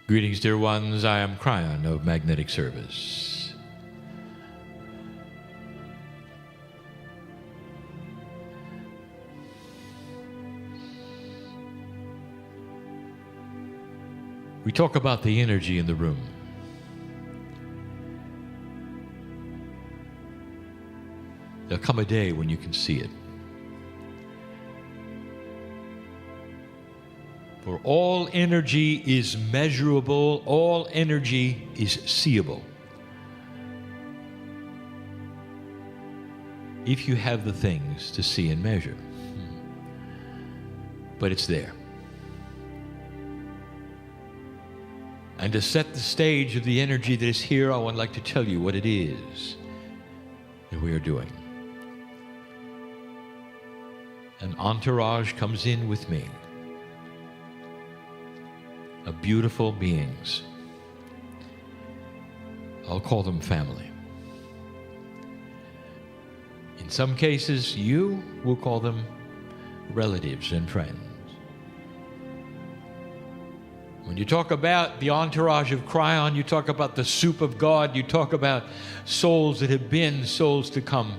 Greetings, dear ones. I am Kryon of Magnetic Service. We talk about the energy in the room. There'll come a day when you can see it. For all energy is measurable, all energy is seeable. If you have the things to see and measure. But it's there. And to set the stage of the energy that is here, I would like to tell you what it is that we are doing. An entourage comes in with me of beautiful beings. I'll call them family. In some cases, you will call them relatives and friends. When you talk about the entourage of Kryon, you talk about the soup of God, you talk about souls that have been, souls to come,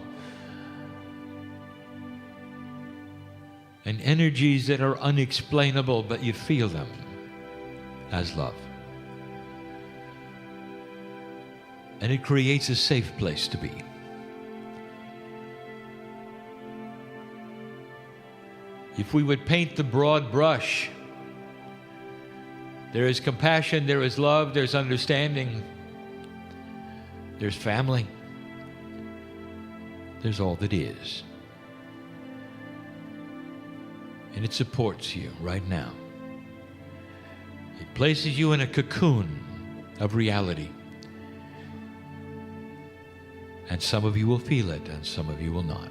and energies that are unexplainable, but you feel them as love. And it creates a safe place to be. If we would paint the broad brush, there is compassion, there is love, there's understanding, there's family, there's all that is. And it supports you right now. It places you in a cocoon of reality. And some of you will feel it, and some of you will not.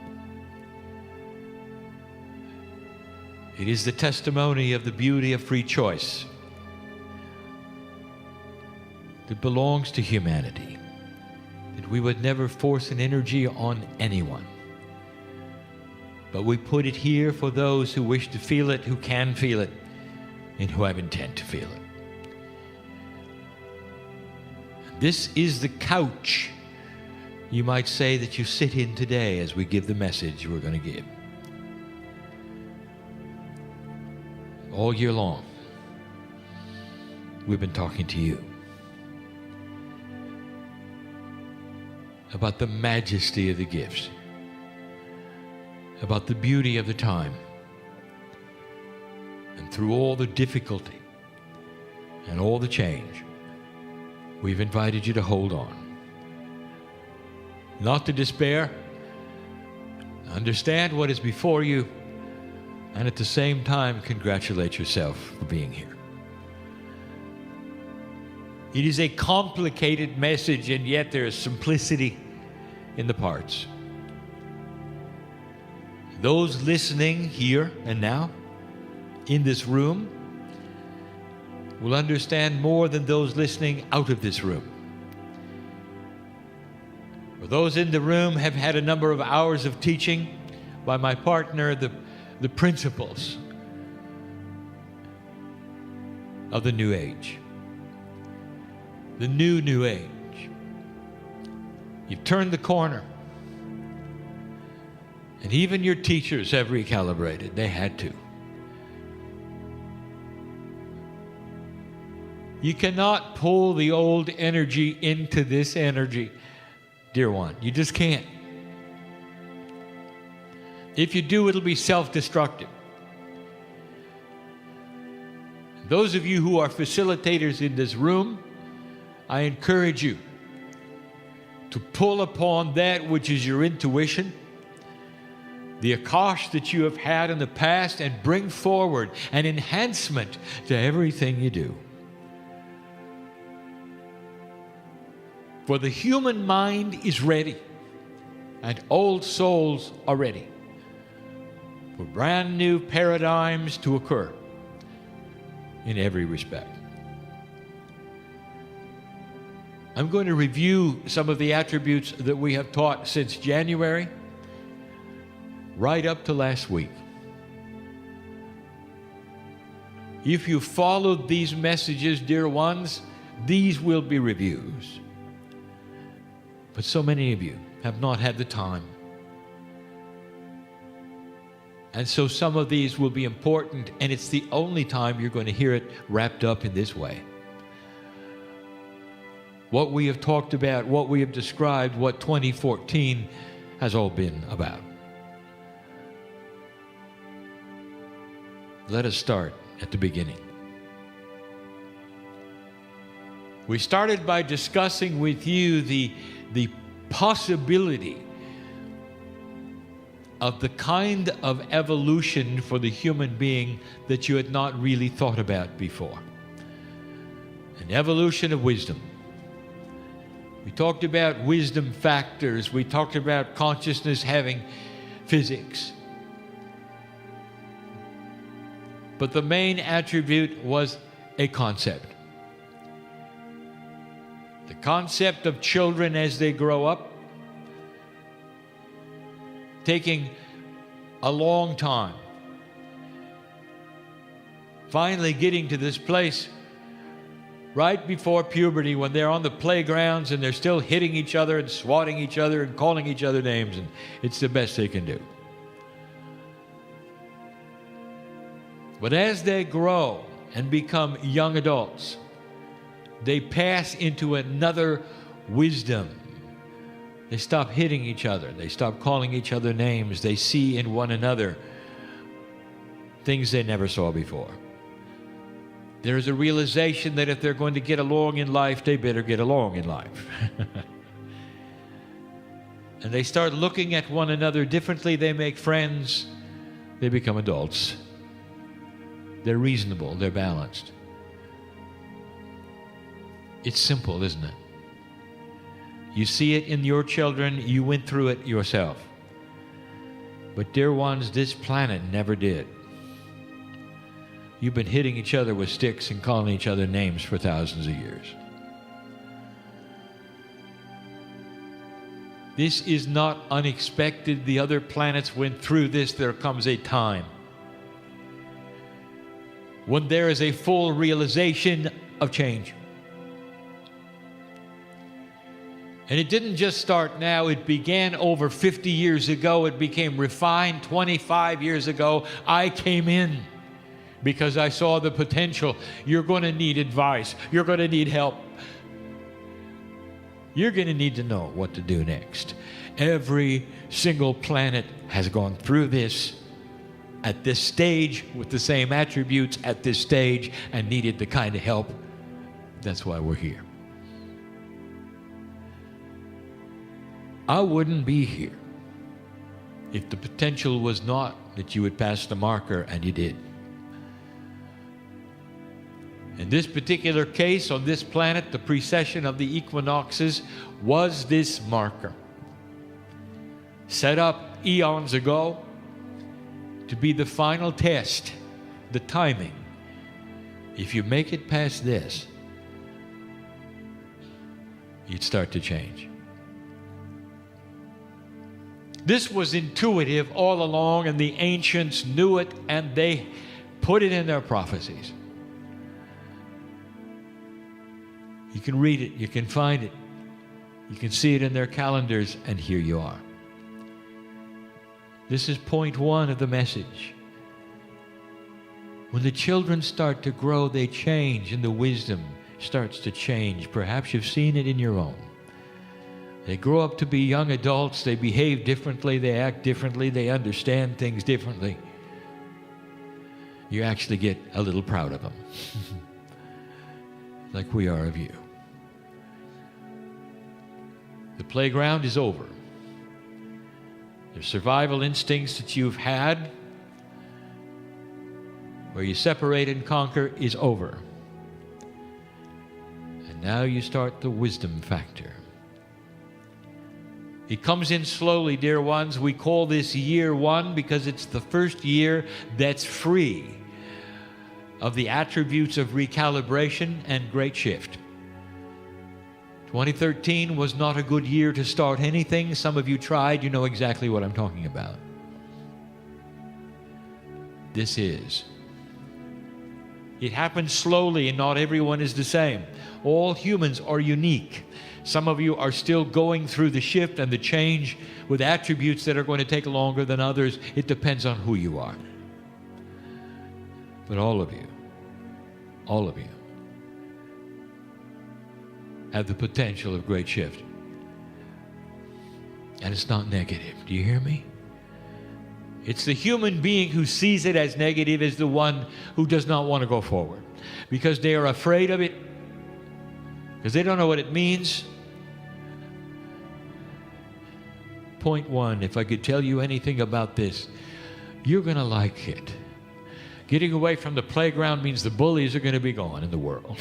It is the testimony of the beauty of free choice that belongs to humanity, that we would never force an energy on anyone. But we put it here for those who wish to feel it, who can feel it, and who have intent to feel it. This is the couch, you might say, that you sit in today as we give the message we're going to give. All year long, we've been talking to you about the majesty of the gifts, about the beauty of the time, and through all the difficulty and all the change, we've invited you to hold on. Not to despair, understand what is before you, and at the same time, congratulate yourself for being here. It is a complicated message, and yet there is simplicity in the parts. Those listening here and now, in this room, will understand more than those listening out of this room. For those in the room have had a number of hours of teaching by my partner, the principles of the New Age. The new age. You've turned the corner. And even your teachers have recalibrated. They had to. You cannot pull the old energy into this energy, dear one. You just can't. If you do, it'll be self-destructive. Those of you who are facilitators in this room, I encourage you to pull upon that which is your intuition, the akash that you have had in the past, and bring forward an enhancement to everything you do. For the human mind is ready, and old souls are ready for brand new paradigms to occur in every respect. I'm going to review some of the attributes that we have taught since January, right up to last week. If you followed these messages, dear ones, these will be reviews. But so many of you have not had the time. And so some of these will be important, and it's the only time you're going to hear it wrapped up in this way. What we have talked about, what we have described, what 2014 has all been about. Let us start at the beginning. We started by discussing with you the possibility of the kind of evolution for the human being that you had not really thought about before. An evolution of wisdom. We talked about wisdom factors. We talked about consciousness having physics. But the main attribute was a concept. The concept of children as they grow up, taking a long time, finally getting to this place right before puberty when they're on the playgrounds and they're still hitting each other and swatting each other and calling each other names, and it's the best they can do. But as they grow and become young adults, they pass into another wisdom. They stop hitting each other. They stop calling each other names. They see in one another things they never saw before. There is a realization that if they're going to get along in life, they better get along in life. And they start looking at one another differently. They make friends. They become adults. They're reasonable. They're balanced. It's simple, isn't it? You see it in your children. You went through it yourself. But dear ones, this planet never did. You've been hitting each other with sticks and calling each other names for thousands of years. This is not unexpected. The other planets went through this. There comes a time when there is a full realization of change. And it didn't just start now. It began over 50 years ago. It became refined 25 years ago. I came in because I saw the potential. You're going to need advice. You're going to need help. You're going to need to know what to do next. Every single planet has gone through this at this stage with the same attributes at this stage and needed the kind of help. That's why we're here. I wouldn't be here if the potential was not that you would pass the marker, and you did. In this particular case, on this planet, the precession of the equinoxes was this marker, set up eons ago to be the final test, the timing. If you make it past this, you'd start to change. This was intuitive all along, and the ancients knew it, and they put it in their prophecies. You can read it, you can find it, you can see it in their calendars, and here you are. This is point one of the message. When the children start to grow, they change, and the wisdom starts to change. Perhaps you've seen it in your own. They grow up to be young adults. They behave differently. They act differently. They understand things differently. You actually get a little proud of them, like we are of you. The playground is over. The survival instincts that you've had, where you separate and conquer, is over. And now you start the wisdom factor. It comes in slowly, dear ones. We call this year one because it's the first year that's free of the attributes of recalibration and great shift. 2013 was not a good year to start anything. Some of you tried. You know exactly what I'm talking about. This is It happens slowly, and not everyone is the same. All humans are unique. Some of you are still going through the shift and the change with attributes that are going to take longer than others. It depends on who you are. But all of you have the potential of great shift. And it's not negative. Do you hear me? It's the human being who sees it as negative is the one who does not want to go forward, because they are afraid of it, because they don't know what it means. Point one, if I could tell you anything about this, you're going to like it. Getting away from the playground means the bullies are going to be gone in the world.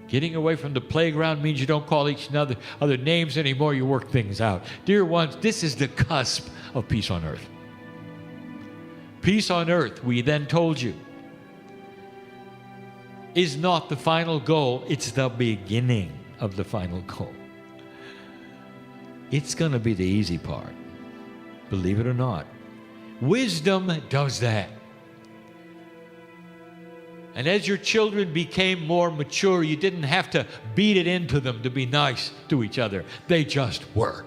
Getting away from the playground means you don't call each other names anymore. You work things out. Dear ones, this is the cusp of peace on earth. Peace on earth, we then told you, is not the final goal. It's the beginning of the final goal. It's going to be the easy part, believe it or not. Wisdom does that. And as your children became more mature, you didn't have to beat it into them to be nice to each other. They just were.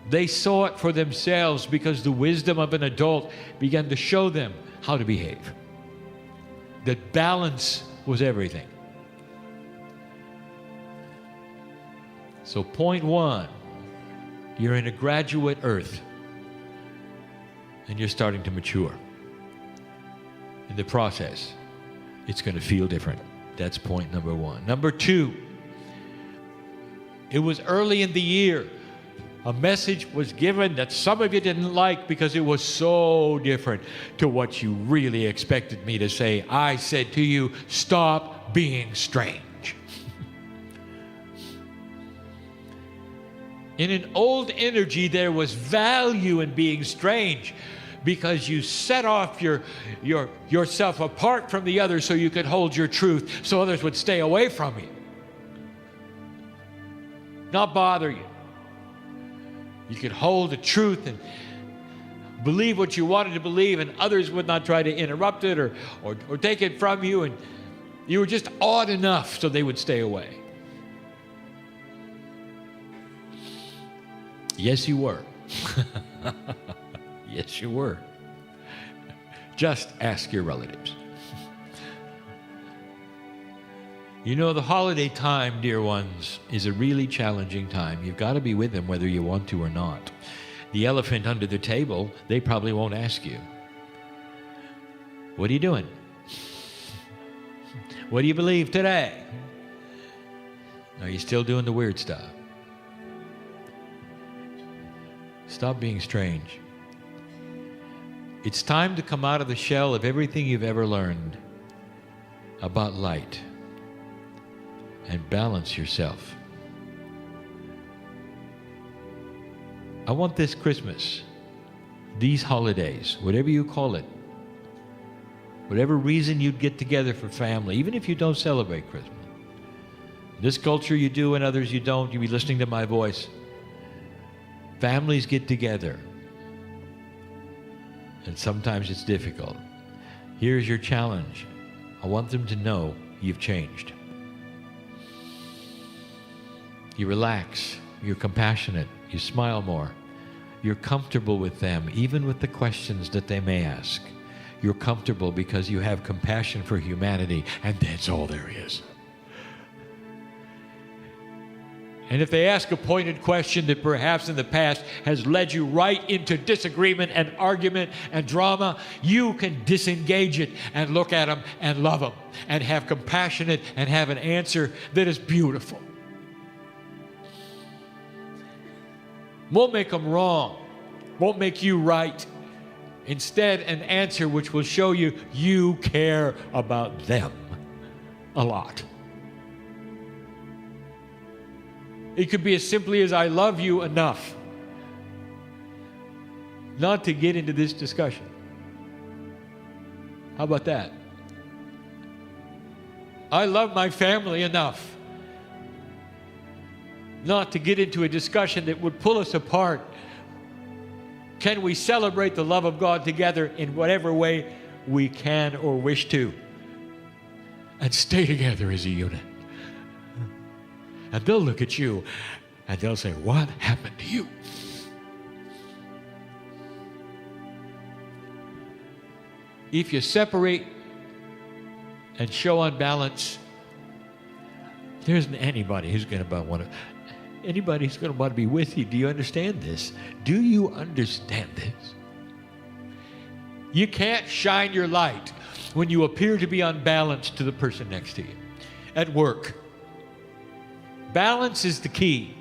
They saw it for themselves because the wisdom of an adult began to show them how to behave. That balance was everything. So point one, you're in a graduate earth and you're starting to mature. In the process, it's going to feel different. That's point number one. Number two, it was early in the year. A message was given that some of you didn't like because it was so different to what you really expected me to say. I said to you, stop being strange. In an old energy, there was value in being strange because you set off yourself apart from the others so you could hold your truth, so others would stay away from you, not bother you. You could hold the truth and believe what you wanted to believe, and others would not try to interrupt it or take it from you, and you were just odd enough so they would stay away. Yes, you were. Yes, you were. Just ask your relatives. You know, the holiday time, dear ones, is a really challenging time. You've got to be with them whether you want to or not. The elephant under the table, they probably won't ask you. What are you doing? What do you believe today? Are you still doing the weird stuff? Stop being strange. It's time to come out of the shell of everything you've ever learned about light and balance yourself. I want this Christmas, these holidays, whatever you call it, whatever reason you'd get together for family, even if you don't celebrate Christmas. This culture you do and others you don't, you'll be listening to my voice. Families get together, and sometimes it's difficult. Here's your challenge. I want them to know you've changed. You relax, you're compassionate, you smile more, you're comfortable with them, even with the questions that they may ask. You're comfortable because you have compassion for humanity, and that's all there is. And if they ask a pointed question that perhaps in the past has led you right into disagreement and argument and drama, you can disengage it and look at them and love them and have compassionate and have an answer that is beautiful. Won't make them wrong, won't make you right. Instead, an answer which will show you you care about them a lot. It could be as simply as, I love you enough not to get into this discussion. How about that? I love my family enough not to get into a discussion that would pull us apart. Can we celebrate the love of God together in whatever way we can or wish to? and stay together as a unit. And they'll look at you and they'll say, what happened to you? If you separate and show unbalance, there isn't anybody who's going to want to be with you. Do you understand this? Do you understand this? You can't shine your light when you appear to be unbalanced to the person next to you. At work, balance is the key.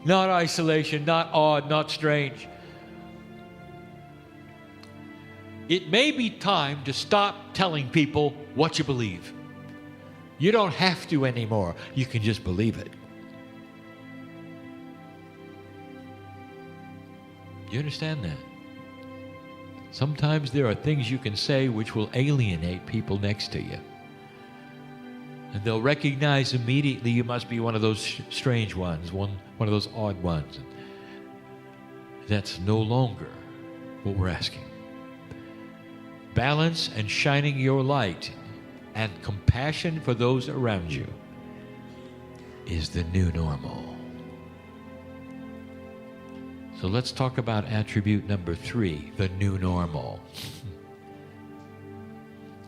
Not isolation, not odd, not strange. It may be time to stop telling people what you believe. You don't have to anymore. You can just believe it. You understand that? Sometimes there are things you can say which will alienate people next to you. And they'll recognize immediately you must be one of those strange ones, one of those odd ones. That's no longer what we're asking. Balance and shining your light and compassion for those around you is the new normal. So let's talk about attribute number 3, the new normal.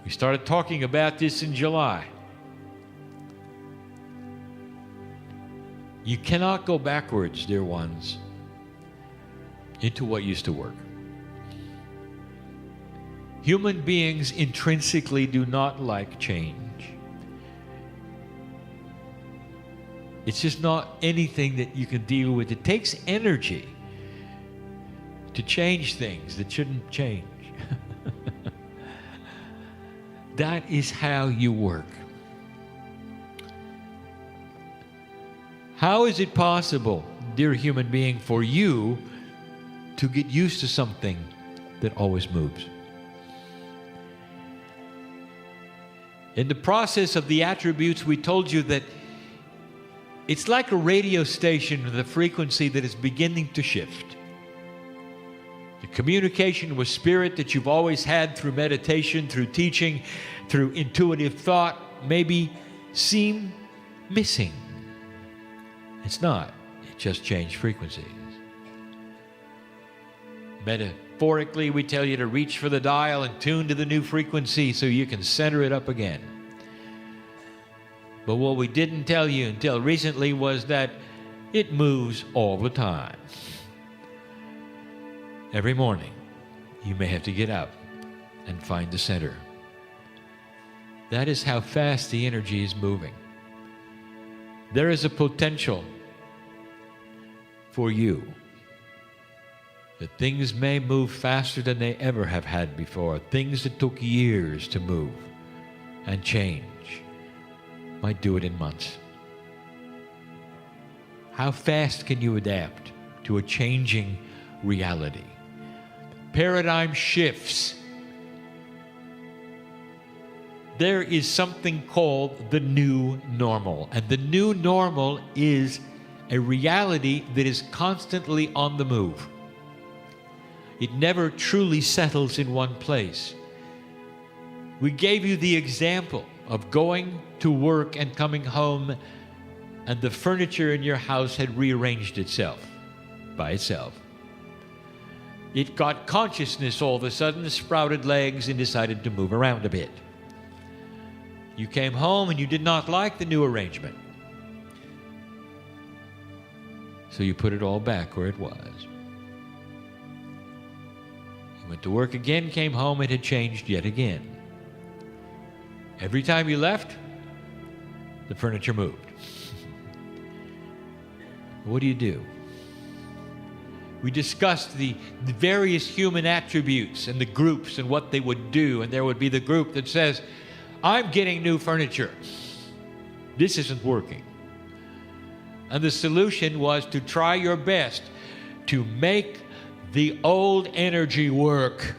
We started talking about this in July. You cannot go backwards, dear ones, into what used to work. Human beings intrinsically do not like change. It's just not anything that you can deal with. It takes energy to change things that shouldn't change. That is how you work. How is it possible, dear human being, for you to get used to something that always moves? In the process of the attributes, we told you that it's like a radio station with a frequency that is beginning to shift. The communication with spirit that you've always had through meditation, through teaching, through intuitive thought, maybe seem missing. It's not. It just changed frequencies. Metaphorically, we tell you to reach for the dial and tune to the new frequency so you can center it up again. But what we didn't tell you until recently was that it moves all the time. Every morning, you may have to get up and find the center. That is how fast the energy is moving. There is a potential for you that things may move faster than they ever have had before. Things that took years to move and change might do it in months. How fast can you adapt to a changing reality? Paradigm shifts. There is something called the new normal, and the new normal is a reality that is constantly on the move. It never truly settles in one place. We gave you the example of going to work and coming home, and the furniture in your house had rearranged itself by itself. It got consciousness all of a sudden, sprouted legs, and decided to move around a bit. You came home and you did not like the new arrangement. So you put it all back where it was. You went to work again, came home, it had changed yet again. Every time you left, the furniture moved. What do you do? We discussed the various human attributes and the groups and what they would do. And there would be the group that says, I'm getting new furniture. This isn't working. And the solution was to try your best to make the old energy work.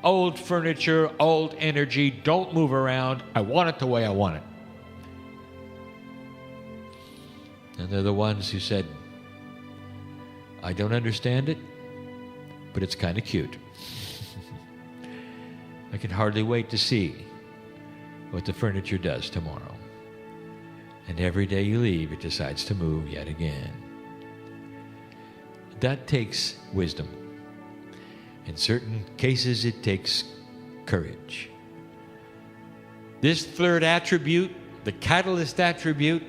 Old furniture, old energy, don't move around. I want it the way I want it. And they're the ones who said, I don't understand it, but it's kind of cute. I can hardly wait to see what the furniture does tomorrow. And every day you leave, it decides to move yet again. That takes wisdom. In certain cases, it takes courage. This third attribute, the catalyst attribute,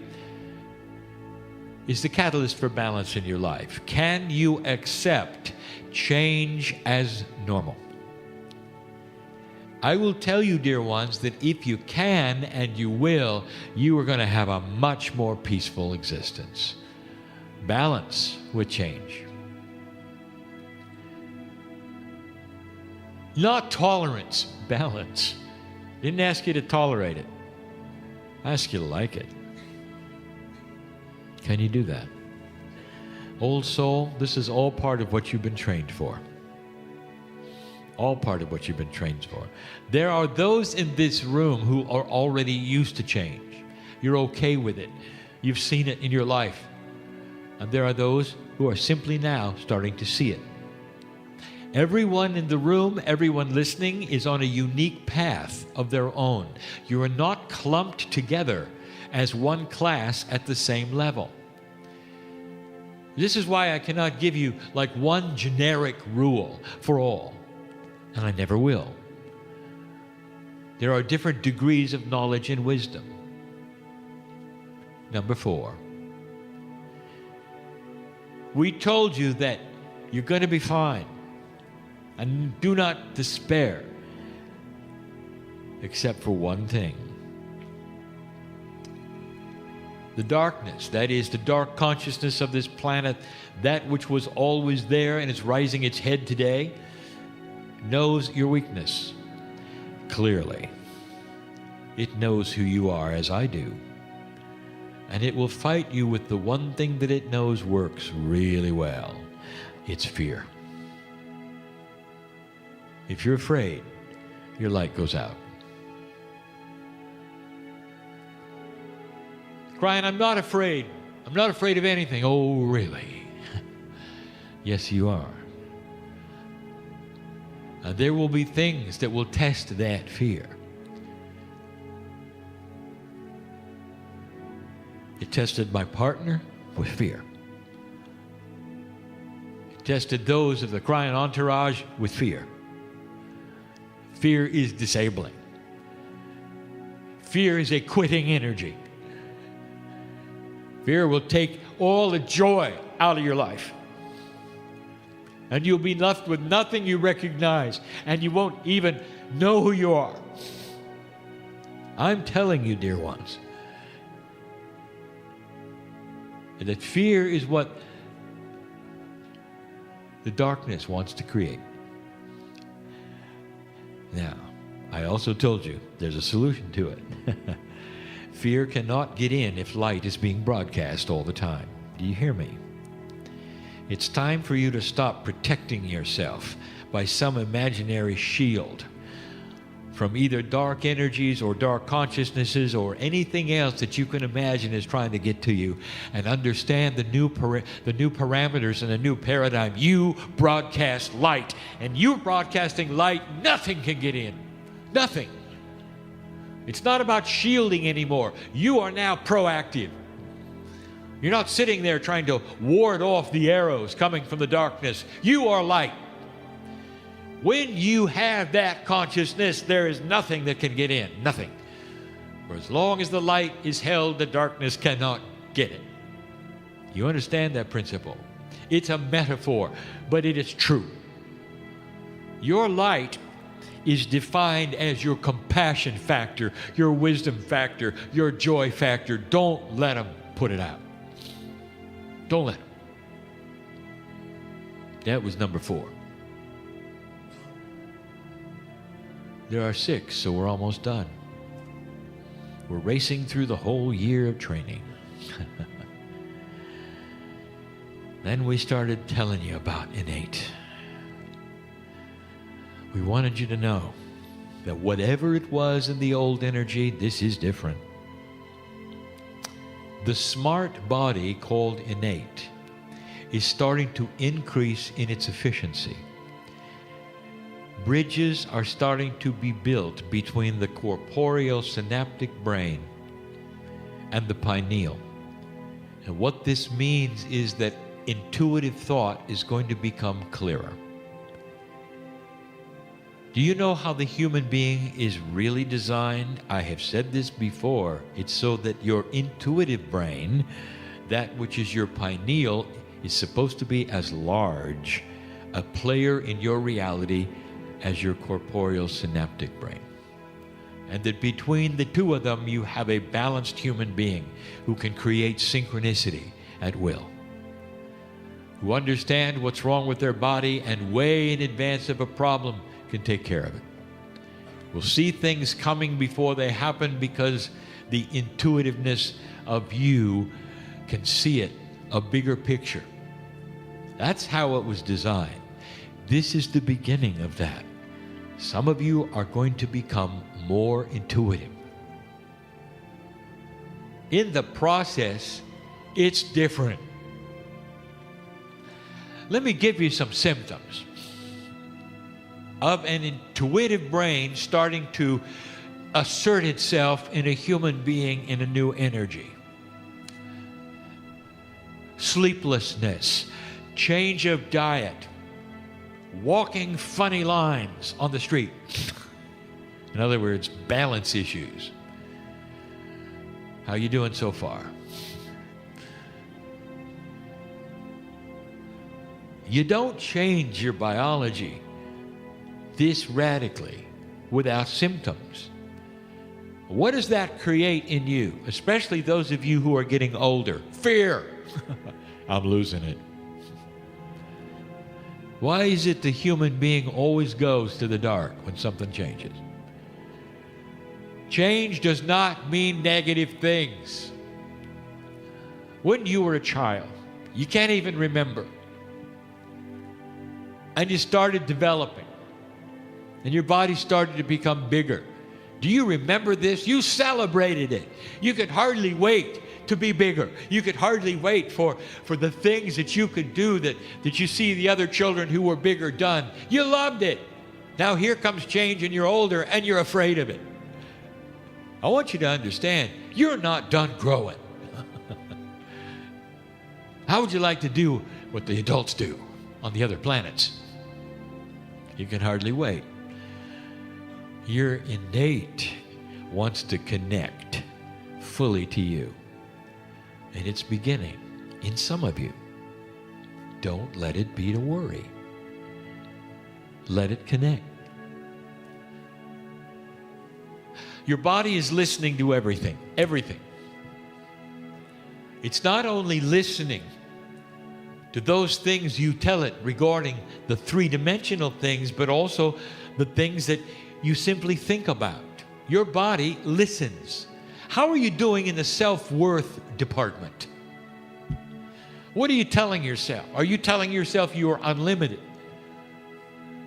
is the catalyst for balance in your life. Can you accept change as normal? I will tell you, dear ones, that if you can and you will, you are going to have a much more peaceful existence. Balance with change. Not tolerance, balance. Didn't ask you to tolerate it. I asked you to like it. Can you do that? Old soul, this is all part of what you've been trained for. All part of what you've been trained for. There are those in this room who are already used to change. You're okay with it. You've seen it in your life. And there are those who are simply now starting to see it. Everyone in the room, everyone listening is on a unique path of their own. You are not clumped together as one class at the same level. This is why I cannot give you like one generic rule for all, and I never will. There are different degrees of knowledge and wisdom. Number 4. We told you that you're going to be fine, and do not despair, except for one thing. The darkness, that is the dark consciousness of this planet, that which was always there and is rising its head today, knows your weakness clearly. It knows who you are, as I do. And it will fight you with the one thing that it knows works really well. It's fear. If you're afraid, your light goes out. Kryon, I'm not afraid. I'm not afraid of anything. Oh, really? Yes, you are. There will be things that will test that fear. It tested my partner with fear. It tested those of the Kryon entourage with fear. Fear is disabling. Fear is a quitting energy. Fear will take all the joy out of your life. And you'll be left with nothing you recognize, and you won't even know who you are. I'm telling you, dear ones, that fear is what the darkness wants to create. Now, I also told you there's a solution to it. Fear cannot get in if light is being broadcast all the time. Do you hear me? It's time for you to stop protecting yourself by some imaginary shield from either dark energies or dark consciousnesses or anything else that you can imagine is trying to get to you, and understand the new parameters and the new paradigm. You broadcast light, and you broadcasting light, nothing can get in. Nothing. It's not about shielding anymore. You are now proactive. You're not sitting there trying to ward off the arrows coming from the darkness. You are light. When you have that consciousness, there is nothing that can get in. Nothing. For as long as the light is held, the darkness cannot get it. You understand that principle? It's a metaphor, but it is true. Your light is defined as your compassion factor, your wisdom factor, your joy factor. Don't let them put it out. Don't let them. That was number 4. There are 6, so we're almost done. We're racing through the whole year of training. Then we started telling you about innate. We wanted you to know that whatever it was in the old energy, this is different. The smart body called innate is starting to increase in its efficiency. bridges are starting to be built between the corporeal synaptic brain and the pineal. And what this means is that intuitive thought is going to become clearer. Do you know how the human being is really designed? I have said this before. It's so that your intuitive brain, that which is your pineal, is supposed to be as large a player in your reality as your corporeal synaptic brain. And that between the two of them, you have a balanced human being who can create synchronicity at will, who understand what's wrong with their body and way in advance of a problem can take care of it. Will see things coming before they happen because the intuitiveness of you can see it, a bigger picture. That's how it was designed. This is the beginning of that. Some of you are going to become more intuitive. In the process, it's different. Let me give you some symptoms of an intuitive brain starting to assert itself in a human being in a new energy. Sleeplessness, change of diet, walking funny lines on the street. In other words, balance issues. How you doing so far? You don't change your biology this radically without symptoms. What does that create in you, especially those of you who are getting older? Fear. I'm losing it. Why is it the human being always goes to the dark when something changes? Change does not mean negative things. When you were a child, you can't even remember, and you started developing, and your body started to become bigger. Do you remember this? You celebrated it. You could hardly wait to be bigger. You could hardly wait for the things that you could do that you see the other children who were bigger done. You loved it. Now here comes change and you're older and you're afraid of it. I want you to understand, you're not done growing. How would you like to do what the adults do on the other planets? You can hardly wait. Your innate wants to connect fully to you. And it's beginning in some of you. Don't let it be a worry. Let it connect. Your body is listening to everything. Everything. It's not only listening to those things you tell it regarding the three-dimensional things, but also the things that you simply think about. Your body listens. How are you doing in the self-worth department? What are you telling yourself? Are you telling yourself you are unlimited?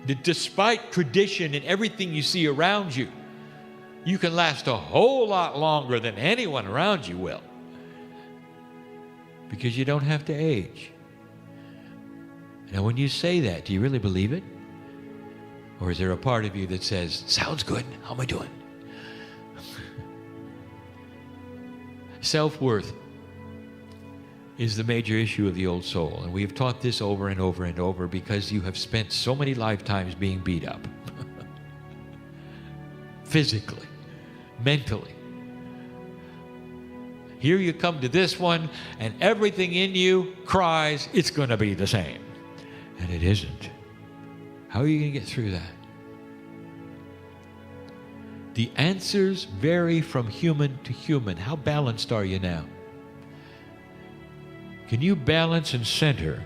That despite tradition and everything you see around you, you can last a whole lot longer than anyone around you will. Because you don't have to age. Now, when you say that, do you really believe it? Or is there a part of you that says, sounds good, how am I doing? Self-worth is the major issue of the old soul. And we have taught this over and over and over because you have spent so many lifetimes being beat up. Physically, mentally. Here you come to this one and everything in you cries, it's going to be the same. And it isn't. How are you going to get through that? The answers vary from human to human. How balanced are you now? Can you balance and center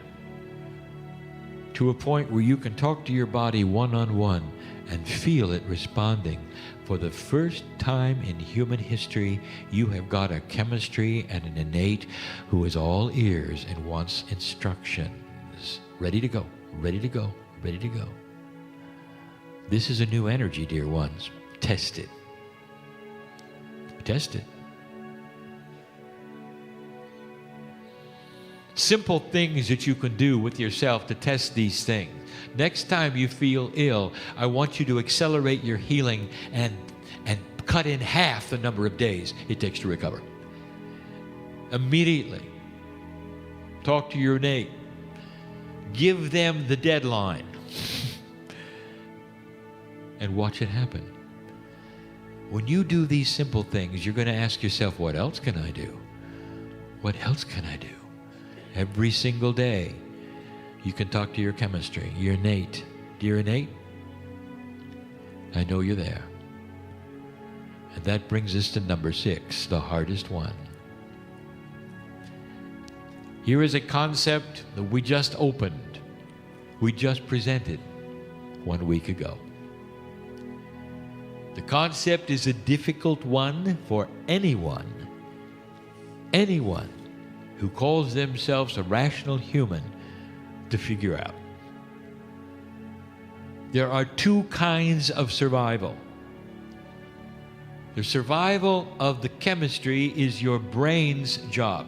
to a point where you can talk to your body one-on-one and feel it responding? For the first time in human history, you have got a chemistry and an innate who is all ears and wants instructions. Ready to go, ready to go, ready to go. This is a new energy, dear ones. Test it. Test it. Simple things that you can do with yourself to test these things. Next time you feel ill, I want you to accelerate your healing and cut in half the number of days it takes to recover. Immediately. Talk to your innate. Give them the deadline. And watch it happen. When you do these simple things, you're going to ask yourself, what else can I do? What else can I do? Every single day, you can talk to your chemistry, your innate. Dear innate, I know you're there. And that brings us to number 6, the hardest one. Here is a concept that we just opened, we just presented 1 week ago. The concept is a difficult one for anyone who calls themselves a rational human to figure out. There are 2 kinds of survival. The survival of the chemistry is your brain's job.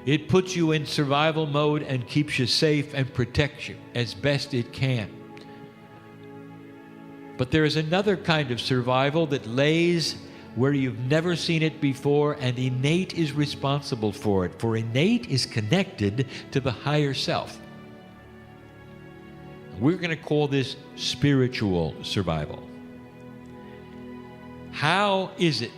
It puts you in survival mode and keeps you safe and protects you as best it can. But there is another kind of survival that lays where you've never seen it before, and innate is responsible for it. For innate is connected to the higher self. We're going to call this spiritual survival. How is it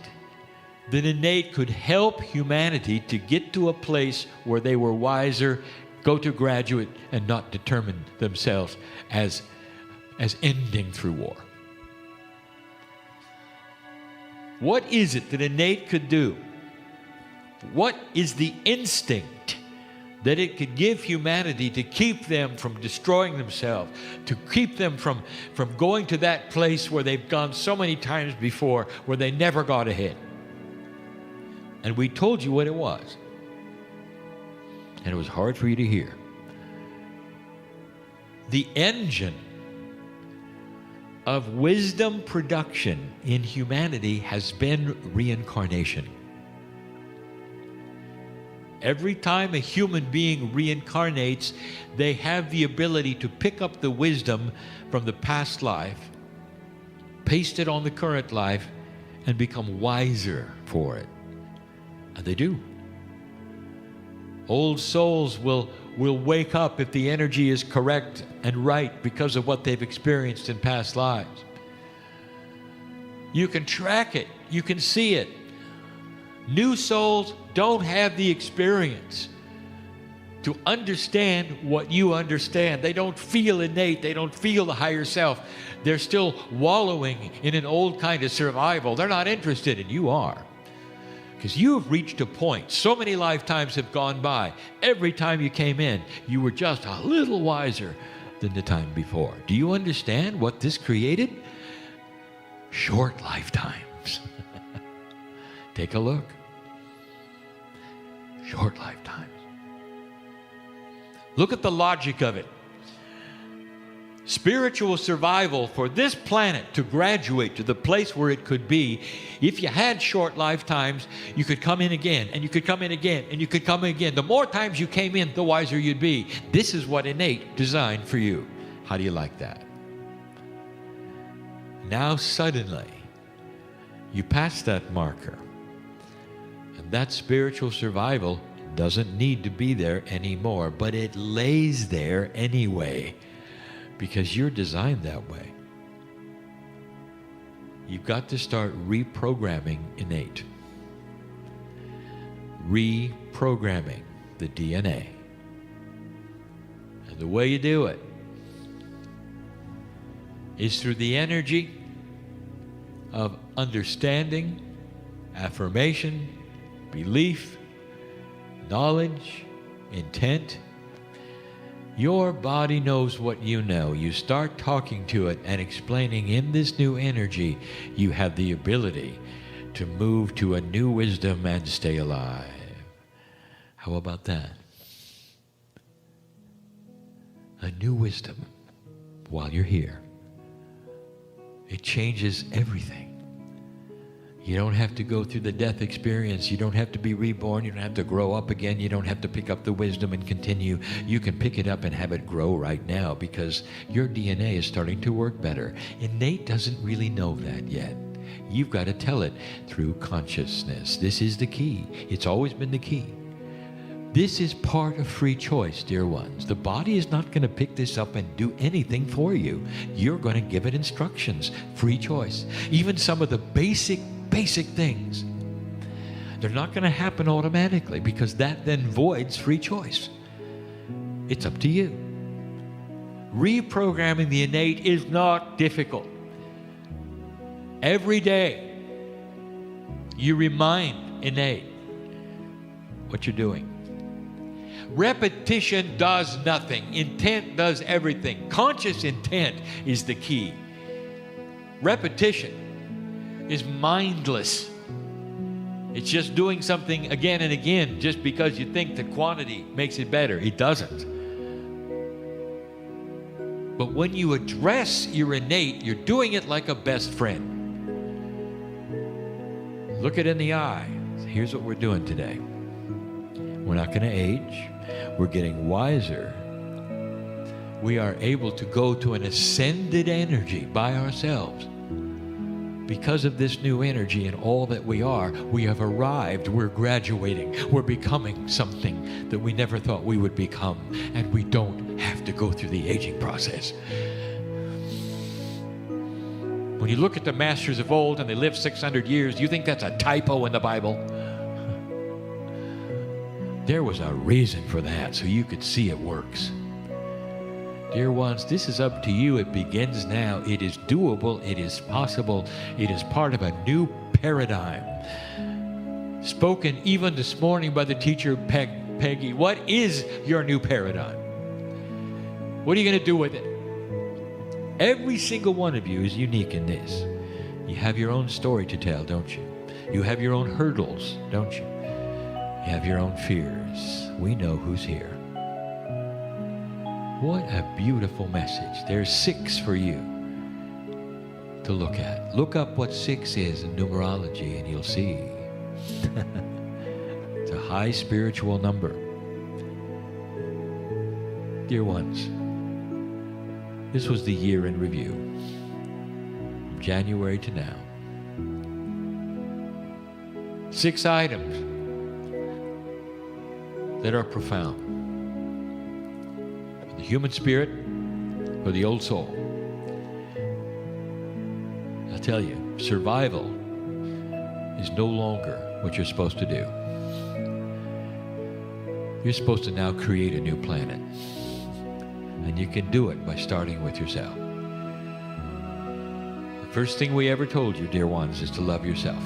that innate could help humanity to get to a place where they were wiser, go to graduate, and not determine themselves as ending through war? What is it that innate could do? What is the instinct that it could give humanity to keep them from destroying themselves, to keep them from going to that place where they've gone so many times before, where they never got ahead? And we told you what it was. And it was hard for you to hear. The engine of wisdom production in humanity has been reincarnation. Every time a human being reincarnates, they have the ability to pick up the wisdom from the past life, paste it on the current life, and become wiser for it. And they do. Old souls will wake up if the energy is correct and right because of what they've experienced in past lives. You can track it. You can see it. New souls don't have the experience to understand what you understand. They don't feel innate. They don't feel the higher self. They're still wallowing in an old kind of survival. They're not interested, and you are. Because you have reached a point. So many lifetimes have gone by. Every time you came in, you were just a little wiser than the time before. Do you understand what this created? Short lifetimes. Take a look. Short lifetimes. Look at the logic of it. Spiritual survival for this planet to graduate to the place where it could be, if you had short lifetimes, you could come in again, and you could come in again, and you could come in again. The more times you came in, the wiser you'd be. This is what innate designed for you. How do you like that? Now suddenly, you pass that marker, and that spiritual survival doesn't need to be there anymore, but it lays there anyway. Because you're designed that way. You've got to start reprogramming innate. Reprogramming the DNA. And the way you do it is through the energy of understanding, affirmation, belief, knowledge, intent. Your body knows what you know. You start talking to it and explaining in this new energy, you have the ability to move to a new wisdom and stay alive. How about that? A new wisdom while you're here. It changes everything. You don't have to go through the death experience. You don't have to be reborn. You don't have to grow up again. You don't have to pick up the wisdom and continue. You can pick it up and have it grow right now because your DNA is starting to work better. Innate doesn't really know that yet. You've got to tell it through consciousness. This is the key. It's always been the key. This is part of free choice, dear ones. The body is not going to pick this up and do anything for you. You're going to give it instructions. Free choice. Even some of the basic things, they're not going to happen automatically because that then voids free choice. It's up to you. Reprogramming the innate is not difficult. Every day, you remind innate what you're doing. Repetition does nothing. Intent does everything. Conscious intent is the key. Repetition is mindless. It's just doing something again and again just because you think the quantity makes it better. It doesn't. But when you address your innate, you're doing it like a best friend. Look it in the eye. Here's what we're doing today. We're not going to age. We're getting wiser. We are able to go to an ascended energy by ourselves. Because of this new energy and all that we are, we have arrived, we're graduating, we're becoming something that we never thought we would become, and we don't have to go through the aging process. When you look at the masters of old and they lived 600 years, do you think that's a typo in the Bible? There was a reason for that, so you could see it works. Dear ones, this is up to you. It begins now. It is doable. It is possible. It is part of a new paradigm. Spoken even this morning by the teacher, Peggy. What is your new paradigm? What are you going to do with it? Every single one of you is unique in this. You have your own story to tell, don't you? You have your own hurdles, don't you? You have your own fears. We know who's here. What a beautiful message. There's 6 for you to look at. Look up what 6 is in numerology and you'll see. It's a high spiritual number. Dear ones, this was the year in review. From January to now. 6 items that are profound. The human spirit or the old soul. I'll tell you, survival is no longer what you're supposed to do. You're supposed to now create a new planet. And you can do it by starting with yourself. The first thing we ever told you, dear ones, is to love yourself.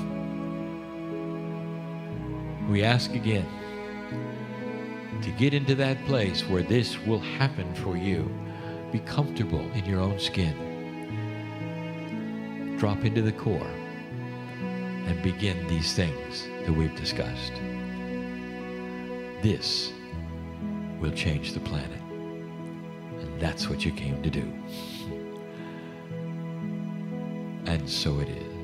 We ask again, to get into that place where this will happen for you. Be comfortable in your own skin. Drop into the core and begin these things that we've discussed. This will change the planet. And that's what you came to do. And so it is.